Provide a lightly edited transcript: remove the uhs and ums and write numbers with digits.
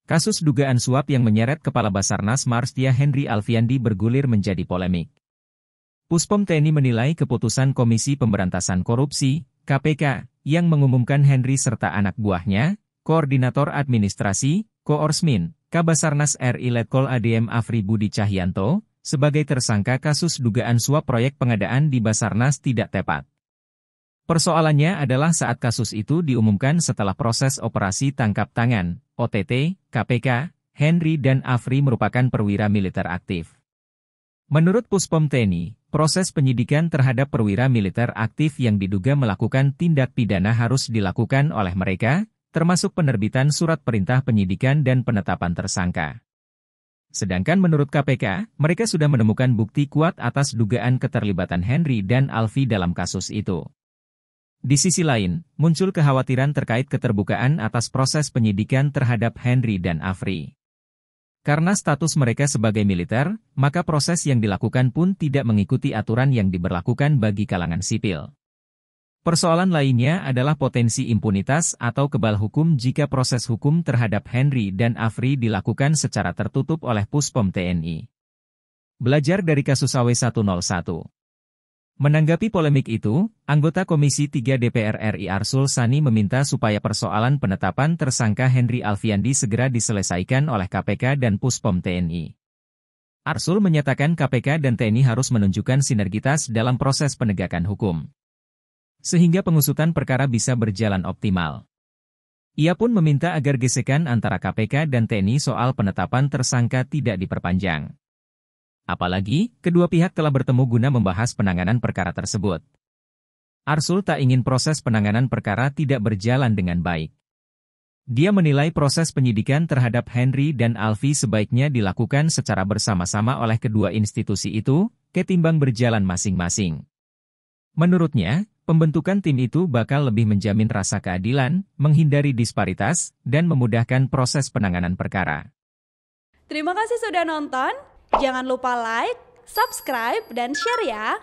Kasus dugaan suap yang menyeret Kepala Basarnas Marsdia Henry Alfiandi bergulir menjadi polemik. Puspom TNI menilai keputusan Komisi Pemberantasan Korupsi, KPK, yang mengumumkan Henry serta anak buahnya, Koordinator Administrasi, Koorsmin, Kabasarnas RI Letkol ADM Afri Budi Cahyanto, sebagai tersangka kasus dugaan suap proyek pengadaan di Basarnas tidak tepat. Persoalannya adalah saat kasus itu diumumkan setelah proses operasi tangkap tangan, OTT, KPK, Henry dan Afri merupakan perwira militer aktif. Menurut Puspom TNI, proses penyidikan terhadap perwira militer aktif yang diduga melakukan tindak pidana harus dilakukan oleh mereka, termasuk penerbitan surat perintah penyidikan dan penetapan tersangka. Sedangkan menurut KPK, mereka sudah menemukan bukti kuat atas dugaan keterlibatan Henry dan Alfi dalam kasus itu. Di sisi lain, muncul kekhawatiran terkait keterbukaan atas proses penyidikan terhadap Henry dan Afri. Karena status mereka sebagai militer, maka proses yang dilakukan pun tidak mengikuti aturan yang diberlakukan bagi kalangan sipil. Persoalan lainnya adalah potensi impunitas atau kebal hukum jika proses hukum terhadap Henry dan Afri dilakukan secara tertutup oleh Puspom TNI. Belajar dari kasus AW101. Menanggapi polemik itu, anggota Komisi 3 DPR RI Arsul Sani meminta supaya persoalan penetapan tersangka Henry Alfiandi segera diselesaikan oleh KPK dan Puspom TNI. Arsul menyatakan KPK dan TNI harus menunjukkan sinergitas dalam proses penegakan hukum, sehingga pengusutan perkara bisa berjalan optimal. Ia pun meminta agar gesekan antara KPK dan TNI soal penetapan tersangka tidak diperpanjang. Apalagi, kedua pihak telah bertemu guna membahas penanganan perkara tersebut. Arsul tak ingin proses penanganan perkara tidak berjalan dengan baik. Dia menilai proses penyidikan terhadap Henry dan Alfi sebaiknya dilakukan secara bersama-sama oleh kedua institusi itu, ketimbang berjalan masing-masing. Menurutnya, pembentukan tim itu bakal lebih menjamin rasa keadilan, menghindari disparitas, dan memudahkan proses penanganan perkara. Terima kasih sudah nonton. Jangan lupa like, subscribe, dan share ya!